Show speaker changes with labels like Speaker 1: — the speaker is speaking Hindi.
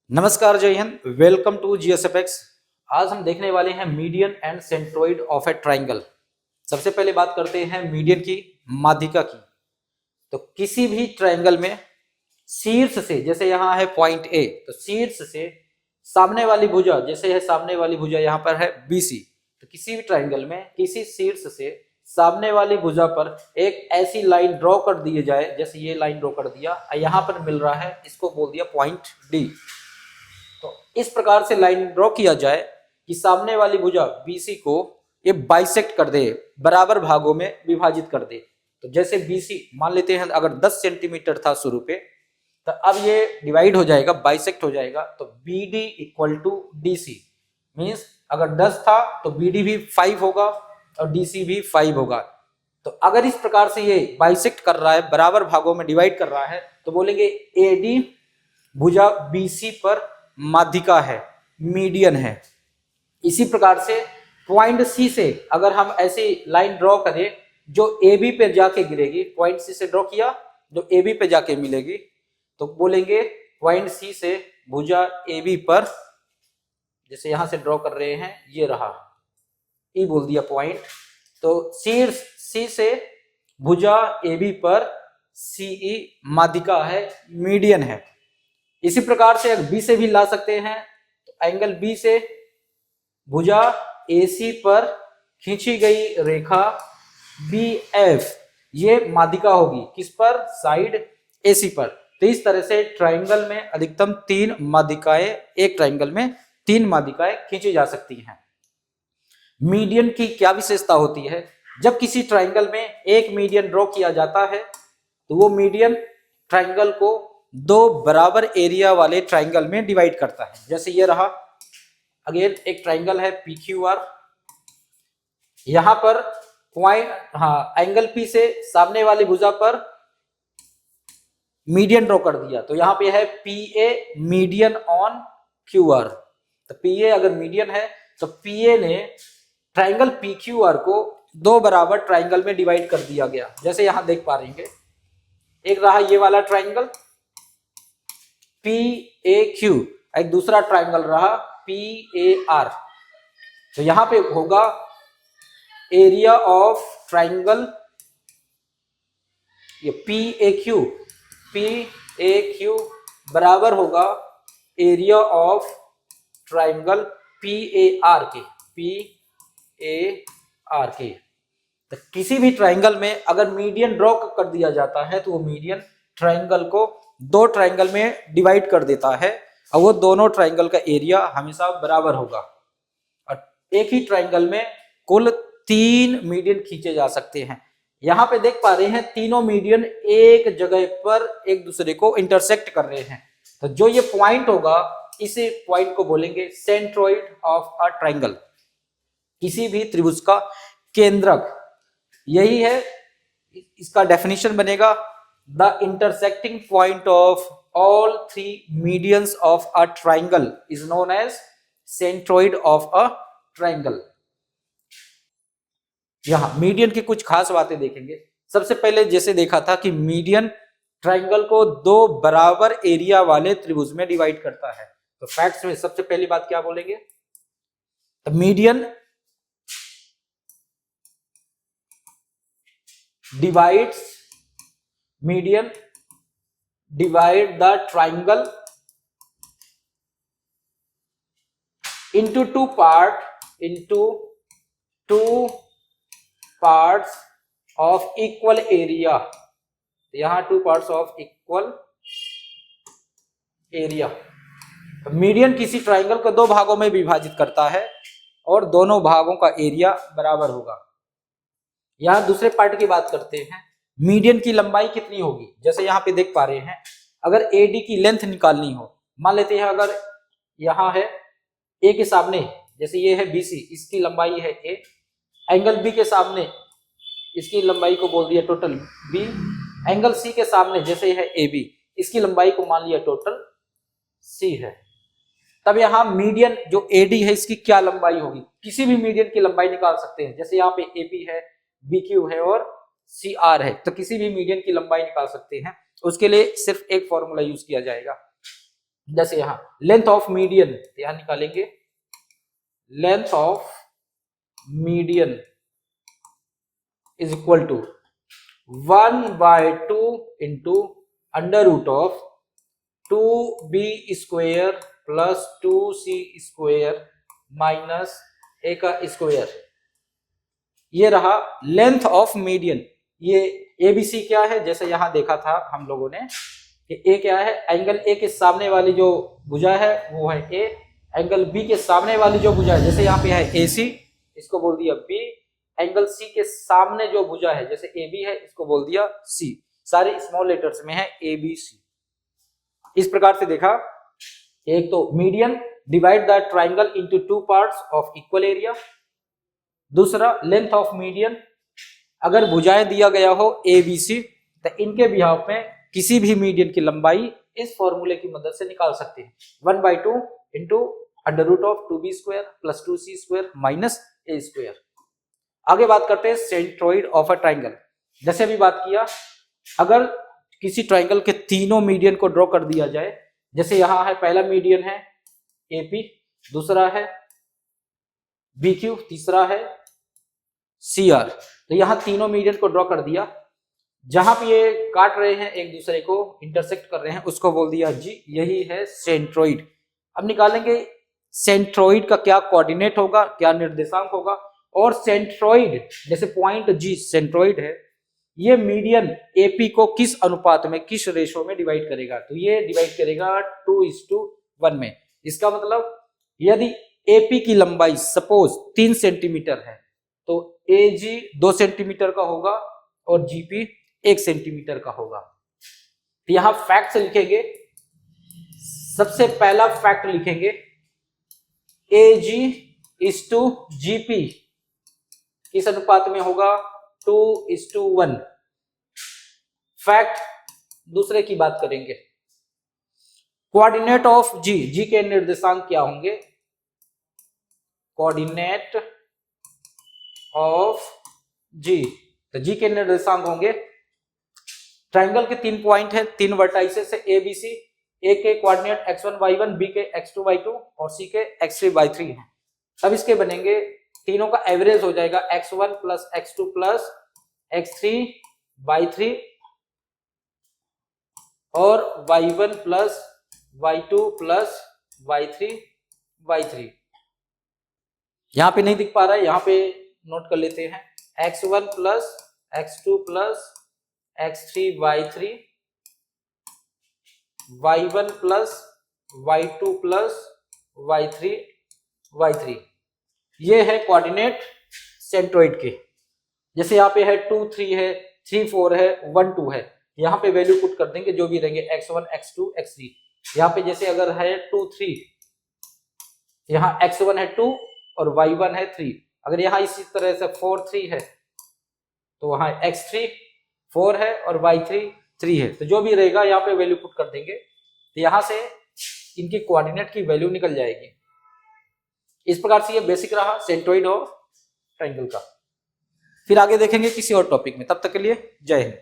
Speaker 1: नमस्कार, जय हिंद। Welcome to जीएसएफएक्स। आज हम देखने वाले हैं median and centroid of A triangle. सबसे पहले बात करते हैं मीडियन की, माध्यिका की। तो किसी भी ट्राइंगल में शीर्ष से, जैसे यहाँ है पॉइंट ए, तो शीर्ष से सामने वाली भुजा, जैसे है सामने वाली भुजा यहाँ पर है बीसी, तो किसी भी ट्राइंगल में किसी शीर्ष से सामने वाली भुजा पर एक ऐसी लाइन ड्रॉ कर दी जाए, जैसे ये लाइन ड्रॉ कर दिया, यहाँ पर मिल रहा है, इसको बोल दिया पॉइंट डी। तो इस प्रकार से लाइन ड्रॉ किया जाए कि सामने वाली भुजा बीसी को ये बाइसेक्ट कर दे, बराबर भागों में विभाजित कर दे। तो जैसे बीसी मान लेते हैं, अगर 10 सेंटीमीटर था शुरू पे, तो अब ये डिवाइड हो जाएगा, बाइसेक्ट हो जाएगा। तो B D equal to D C, means अगर 10 था तो बी डी भी 5 होगा और डी सी भी 5 होगा। तो अगर इस प्रकार से ये बाइसेक्ट कर रहा है, बराबर भागों में डिवाइड कर रहा है, तो बोलेंगे ए डी भुजा बीसी पर माध्यिका है, मीडियन है। इसी प्रकार से पॉइंट सी से अगर हम ऐसी लाइन ड्रॉ करें जो ए बी पे जाके गिरेगी, पॉइंट सी से ड्रॉ किया जो ए बी पे जाके मिलेगी, तो बोलेंगे पॉइंट सी से भुजा ए बी पर, जैसे यहां से ड्रॉ कर रहे हैं, ये रहा ई बोल दिया पॉइंट, तो शीर्ष सी से भुजा ए बी पर सीई माध्यिका है, मीडियन है। इसी प्रकार से बी से भी ला सकते हैं, तो एंगल बी से भुजा AC पर खींची गई रेखा BF, ये माध्यिका होगी किस पर, साइड AC पर। तो इस तरह से ट्राइंगल में अधिकतम 3 माध्यिकाएं, एक ट्राइंगल में 3 माध्यिकाएं खींची जा सकती हैं। मीडियन की क्या विशेषता होती है? जब किसी ट्राइंगल में एक मीडियन ड्रॉ किया जाता है, तो वो मीडियन ट्राइंगल को 2 बराबर एरिया वाले ट्राइंगल में डिवाइड करता है। जैसे ये रहा, अगेन एक ट्राइंगल है PQR, यहां पर पॉइंट, एंगल P से सामने वाली भुजा पर मीडियन ड्रॉ कर दिया, तो यहां पे है PA मीडियन ऑन QR। तो PA अगर मीडियन है तो PA ने ट्राइंगल PQR को 2 बराबर ट्राइंगल में डिवाइड कर दिया गया। जैसे यहां देख पा रहे हैं, एक रहा ये वाला ट्राइंगल PAQ, एक दूसरा ट्राइंगल रहा PAR। तो यहां पे होगा एरिया ऑफ ट्राइंगल, ये PAQ बराबर होगा एरिया ऑफ ट्राइंगल PAR के। तो किसी भी ट्राइंगल में अगर मीडियन ड्रॉ कर दिया जाता है, तो वो मीडियन ट्राइंगल को 2 ट्राइंगल में डिवाइड कर देता है, और वो दोनों ट्राइंगल का एरिया हमेशा बराबर होगा। और एक ही ट्राइंगल में कुल 3 मीडियन खींचे जा सकते हैं। यहां पे देख पा रहे हैं, तीनों मीडियन एक जगह पर एक दूसरे को इंटरसेक्ट कर रहे हैं। तो जो ये पॉइंट होगा, इसी पॉइंट को बोलेंगे सेंट्रोइड ऑफ अ ट्राइंगल, किसी भी त्रिभुज का केंद्रक। यही है, इसका डेफिनेशन बनेगा, the intersecting point of all 3 medians of a triangle is known as centroid of a triangle। यहां मीडियन की कुछ खास बातें देखेंगे। सबसे पहले जैसे देखा था कि मीडियन ट्राइंगल को 2 बराबर एरिया वाले त्रिभुज में डिवाइड करता है। तो फैक्ट्स में सबसे पहली बात क्या बोलेंगे, तो median divide the triangle into two parts of equal area। यहां 2 parts of equal area। Median किसी ट्राइंगल को 2 भागों में विभाजित करता है और दोनों भागों का एरिया बराबर होगा। यहां दूसरे पार्ट की बात करते हैं, मीडियन की लंबाई कितनी होगी। जैसे यहां पे देख पा रहे हैं, अगर AD की लेंथ निकालनी हो, मान लेते हैं अगर यहां है A के सामने, जैसे ये है BC, इसकी लंबाई है A, एंगल B के सामने इसकी लंबाई को बोल दिया टोटल B, एंगल C के सामने जैसे है AB, इसकी लंबाई को मान लिया टोटल C है। तब यहां मीडियन जो AD है, इसकी क्या लंबाई होगी, किसी भी मीडियन की लंबाई निकाल सकते हैं। जैसे यहाँ पे AP है, BQ है और CR है, तो किसी भी मीडियन की लंबाई निकाल सकते हैं। उसके लिए सिर्फ एक फॉर्मूला यूज किया जाएगा, जैसे यहाँ लेंथ ऑफ मीडियन, यहाँ निकालेंगे length of median is equal to 1/2 into under root of 2b² plus 2c² minus a का स्क्वायर। ये रहा लेंथ ऑफ मीडियन। ये ABC क्या है, जैसे यहां देखा था हम लोगों ने कि A क्या है, एंगल A के सामने वाली जो भुजा है वो है A, एंगल B के सामने वाली जो भुजा है, जैसे यहाँ पे है AC, इसको बोल दिया B, एंगल C के सामने जो भुजा है जैसे AB है, इसको बोल दिया C। सारे स्मॉल लेटर्स में है ABC। इस प्रकार से देखा, एक तो median divide the triangle into two parts of equal area, दूसरा लेंथ ऑफ मीडियन, अगर भुजाएं दिया गया हो ABC तो इनके बिहाफ में किसी भी मीडियन की लंबाई इस फॉर्मूले की मदद से निकाल सकते हैं, 1/2 into under root of 2b² plus 2c² minus a²। आगे बात करते हैं सेंट्रोइड ऑफ अ ट्राइंगल। जैसे अभी बात किया, अगर किसी ट्राइंगल के तीनों मीडियन को ड्रॉ कर दिया जाए, जैसे यहां है पहला मीडियन है AP, दूसरा है BQ, तीसरा है CR, तो यहां तीनों मीडियन को ड्रॉ कर दिया। जहां पे ये काट रहे हैं एक दूसरे को, इंटरसेक्ट कर रहे हैं, उसको बोल दिया G, यही है सेंट्रोइड। अब निकालेंगे सेंट्रोइड का क्या कोऑर्डिनेट होगा, क्या निर्देशांक होगा, और सेंट्रोइड जैसे पॉइंट G सेंट्रोइड है, ये मीडियन AP को किस अनुपात में, किस रेशो में डिवाइड करेगा, तो ये डिवाइड करेगा 2:1 में। इसका मतलब यदि AP की लंबाई सपोज 3 सेंटीमीटर है तो AG 2 सेंटीमीटर का होगा और GP 1 सेंटीमीटर का होगा। तो यहां फैक्ट लिखेंगे, सबसे पहला फैक्ट लिखेंगे AG:GP किस अनुपात में होगा, 2:1। फैक्ट दूसरे की बात करेंगे, कोऑर्डिनेट ऑफ G के निर्देशांक क्या होंगे, कोऑर्डिनेट ऑफ G, तो G के निर्देशांक होंगे, ट्राइंगल के 3 पॉइंट है, 3 वर्टाइसेस है ABC, A के कोऑर्डिनेट x1 y1, B के x2 y2 और C के x3 y3 है। अब इसके बनेंगे, तीनों का एवरेज हो जाएगा x1 plus x2 plus x3 y3 और y1 plus y2 plus y3 y3। यहां पे नहीं दिख पा रहा है, यहां पे नोट कर लेते हैं, x1 plus x2 plus x3 y3, y1 plus y2 plus y3 y3। ये है कोऑर्डिनेट सेंट्रोइड के। जैसे यहाँ पे है 2 3 है, 3 4 है, 1 2 है, यहाँ पे वैल्यू पुट कर देंगे जो भी रहेंगे x1 x2 x3। यहाँ पे जैसे अगर है 2 3, यहाँ x1 है 2 और y1 है 3। अगर यहाँ इसी तरह से 4 3 है तो वहां x3 4 है और y3 3 है, तो जो भी रहेगा यहाँ पे वैल्यू पुट कर देंगे, तो यहां से इनकी कोऑर्डिनेट की वैल्यू निकल जाएगी। इस प्रकार से ये बेसिक रहा सेंट्रोइड ऑफ ट्रायंगल का। फिर आगे देखेंगे किसी और टॉपिक में, तब तक के लिए जय हिंद।